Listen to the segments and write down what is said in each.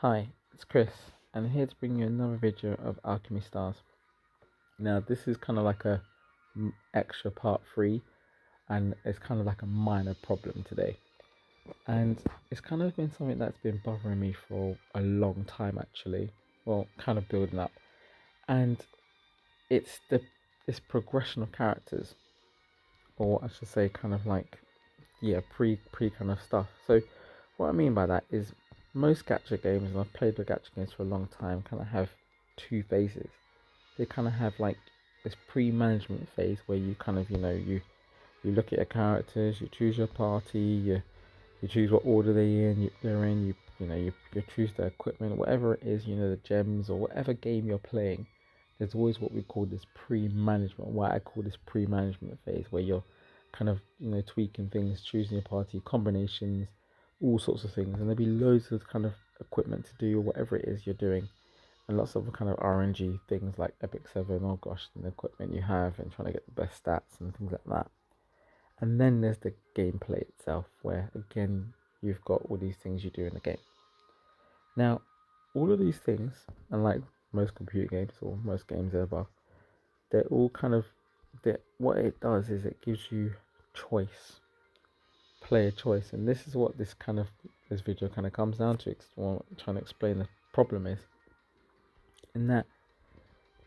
Hi, it's Chris, and I'm here to bring you another video of Alchemy Stars. Now, this is kind of like a extra part 3, and it's kind of like a minor problem today. And it's kind of been something that's been bothering me for a long time, actually. Well, kind of building up. And it's this progression of characters, or I should say, kind of like, yeah, pre kind of stuff. So, what I mean by that is most gacha games, and I've played with gacha games for a long time, kind of have two phases. They kind of have like this pre-management phase where you kind of you look at your characters, you choose your party, you choose what order they're in, you choose the equipment, whatever it is, the gems or whatever game you're playing. There's always what we call this pre-management, what I call this pre-management phase, where you're kind of tweaking things, choosing your party combinations, all sorts of things, and there'll be loads of kind of equipment to do or whatever it is you're doing, and lots of kind of RNG things like Epic 7, oh gosh, and the equipment you have, and trying to get the best stats and things like that. And then there's the gameplay itself, where again you've got all these things you do in the game. Now, all of these things, unlike most computer games or most games ever, they're all kind of what it does is it gives you choice, player choice, and this is what this video kind of comes down to. Trying to explain the problem is in that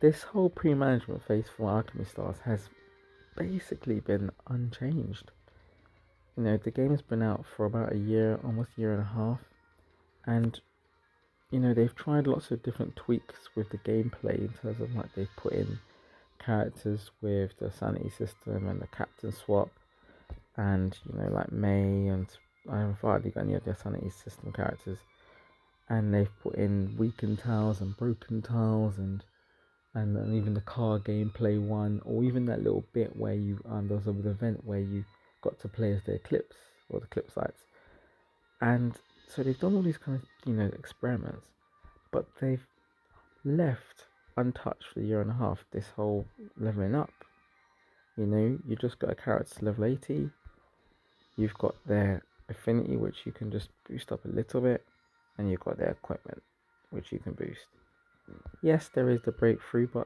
this whole pre-management phase for Alchemy Stars has basically been unchanged. The game's been out for about a year, almost a year and a half, and they've tried lots of different tweaks with the gameplay in terms of like they've put in characters with the sanity system and the captain swap, and like May, and I haven't hardly got any of their sanity system characters, and they've put in weakened tiles and broken tiles, and even the car gameplay one, or even that little bit where there was an event where you got to play as the Eclipse or the Eclipse sites. And so they've done all these kind of experiments, but they've left untouched for a year and a half this whole leveling up. You just got a character to level 80. You've got their affinity, which you can just boost up a little bit, and you've got their equipment, which you can boost. Yes, there is the breakthrough, but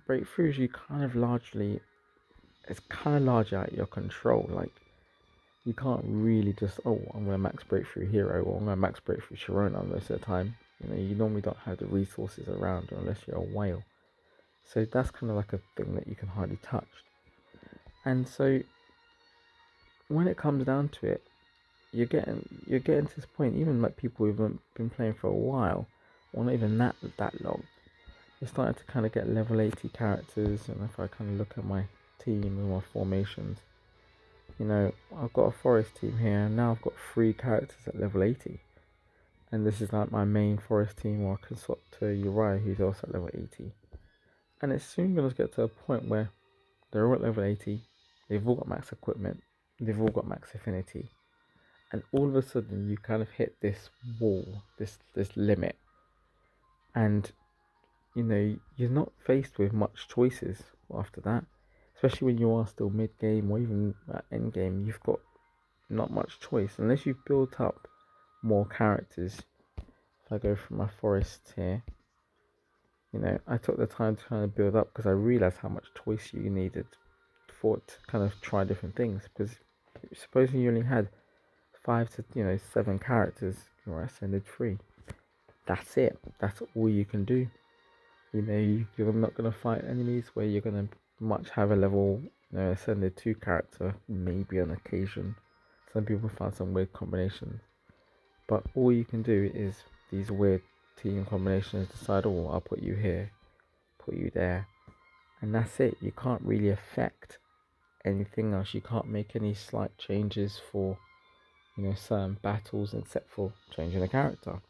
breakthroughs it's kind of largely out of your control. Like, you can't really just, I'm going to max breakthrough hero, or I'm going to max breakthrough Sharona most of the time. You normally don't have the resources around unless you're a whale. So that's kind of like a thing that you can hardly touch. And so when it comes down to it, you're getting to this point, even like people who've been playing for a while, or not even that long, they're starting to kind of get level 80 characters. And if I kind of look at my team and my formations, I've got a forest team here, and now I've got 3 characters at level 80. And this is like my main forest team, or I can swap to Uriah, who's also at level 80. And it's soon going to get to a point where they're all at level 80, they've all got max equipment, they've all got max affinity. And all of a sudden you kind of hit this wall, this limit. And you're not faced with much choices after that. Especially when you are still mid-game or even at end-game, you've got not much choice. Unless you've built up more characters. If I go from my forest here, I took the time to kind of build up because I realised how much choice you needed for it to kind of try different things. Because supposing you only had 5 to 7 characters, you're ascended 3. That's it. That's all you can do. You're not going to fight enemies where you're going to much have a level ascended 2 character, maybe on occasion. Some people found some weird combinations, but all you can do is these weird team combinations. Decide, I'll put you here, put you there, and that's it. You can't really affect anything else. You can't make any slight changes for certain battles, except for changing a character,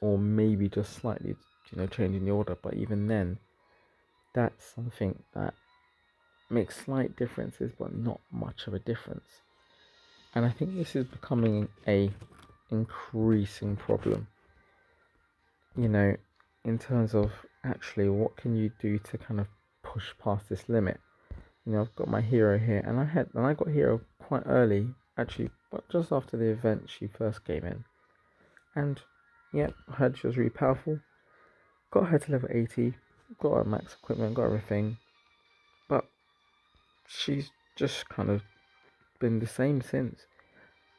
or maybe just slightly changing the order. But even then, that's something that makes slight differences, but not much of a difference. And I think this is becoming a increasing problem. In terms of actually what can you do to kind of push past this limit. I've got my hero here, and I got hero quite early, actually, but just after the event she first came in. And Yeah, I heard she was really powerful. Got her to level 80, got her max equipment, got everything, but she's just kind of been the same since.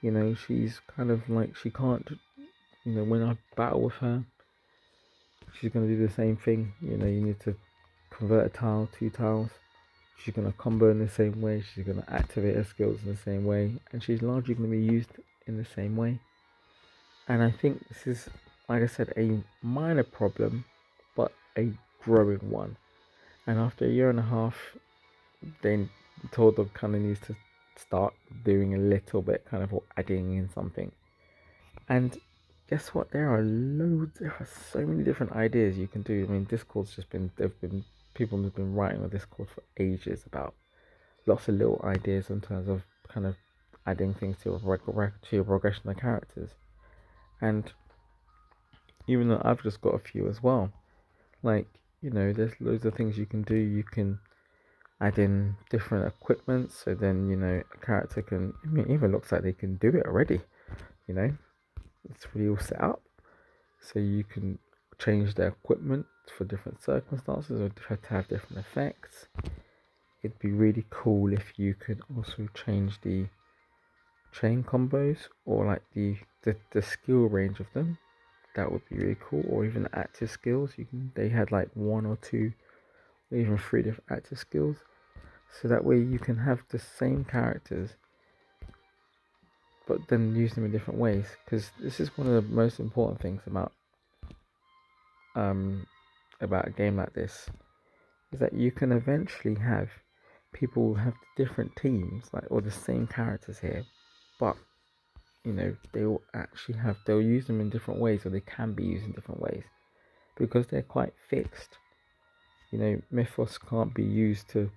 She's kind of like she can't. When I battle with her, she's gonna do the same thing. You need to convert a tile, two tiles. She's gonna combo in the same way. She's gonna activate her skills in the same way, and she's largely gonna be used in the same way. And I think this is, like I said, a minor problem, but a growing one. And after a year and a half, they told the kind of needs to start doing a little bit, kind of, or adding in something. And guess what? There are so many different ideas you can do. I mean, Discord's just been, people have been writing on Discord for ages about lots of little ideas in terms of kind of adding things to your progression of characters. And even though I've just got a few as well, like, there's loads of things you can do. You can add in different equipment, so then, a character can, I mean, it even looks like they can do it already, you know, it's really all set up. So you can change their equipment for different circumstances or to have different effects. It'd be really cool if you could also change the chain combos or like the skill range of them. That would be really cool. Or even active skills. They had like one or two or even three different active skills. So that way you can have the same characters but then use them in different ways. Because this is one of the most important things um about a game like this, is that you can eventually have people have different teams, like, or the same characters here, but they'll use them in different ways, or they can be used in different ways because they're quite fixed. Mythos can't be used to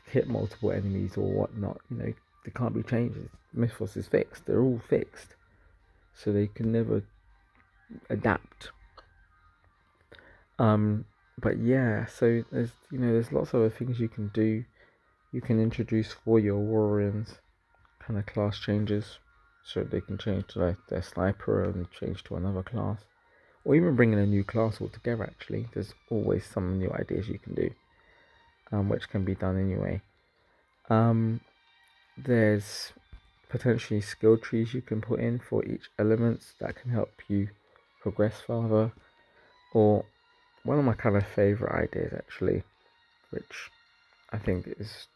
hit multiple enemies or whatnot. They can't be changed. Mythos is fixed. They're all fixed, so they can never adapt. But yeah, so there's lots of other things you can do. You can introduce for your warriors kind of class changes, so they can change to like their sniper and change to another class, or even bring in a new class altogether. Actually, there's always some new ideas you can do, which can be done anyway. There's potentially skill trees you can put in for each element that can help you progress further. Or one of my kind of favorite ideas, actually, which I think is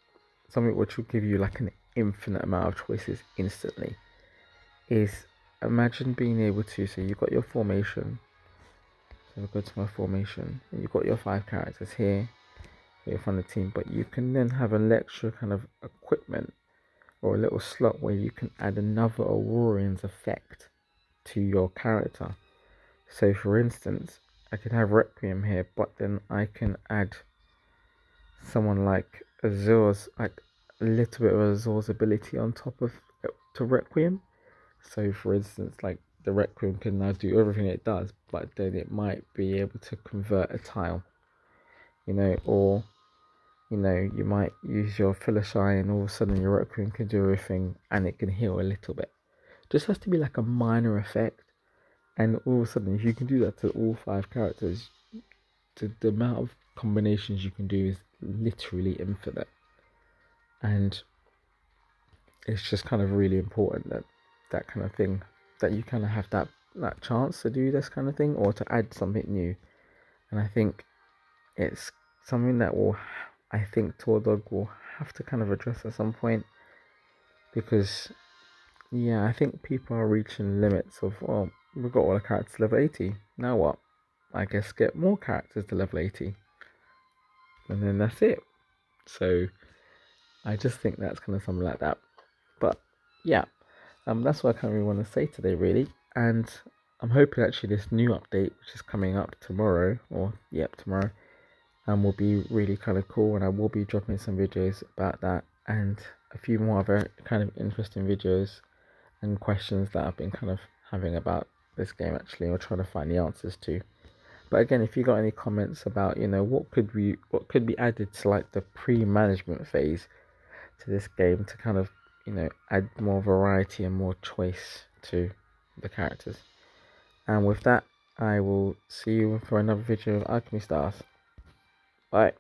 something which will give you like an infinite amount of choices instantly, is imagine being able to, so you've got your formation, so I'll go to my formation, and you've got your 5 characters here, you're from the team, but you can then have an extra kind of equipment or a little slot where you can add another Aurorian's effect to your character. So for instance, I could have Requiem here, but then I can add someone like Azur's, like a little bit of Azur's ability on top of to Requiem. So for instance, like the Requiem can now do everything it does, but then it might be able to convert a tile, or you might use your Philosophy and all of a sudden your Requiem can do everything and it can heal a little bit. Just has to be like a minor effect, and all of a sudden if you can do that to all 5 characters, the amount of combinations you can do is literally infinite. And it's just kind of really important that kind of thing, that you kind of have that chance to do this kind of thing or to add something new. And I think it's something that I think Tordog will have to kind of address at some point, because yeah, I think people are reaching limits of, well, we've got all the characters level 80, now what? I guess get more characters to level 80 and then that's it. So I just think that's kind of something like that. But yeah, that's what I kind of really want to say today, really. And I'm hoping actually this new update, which is coming up tomorrow, tomorrow, will be really kind of cool. And I will be dropping some videos about that and a few more other kind of interesting videos and questions that I've been kind of having about this game, actually, or trying to find the answers to. But again, if you got any comments about what could be added to like the pre-management phase to this game to kind of add more variety and more choice to the characters, And with that, I will see you for another video of Alchemy Stars. Bye.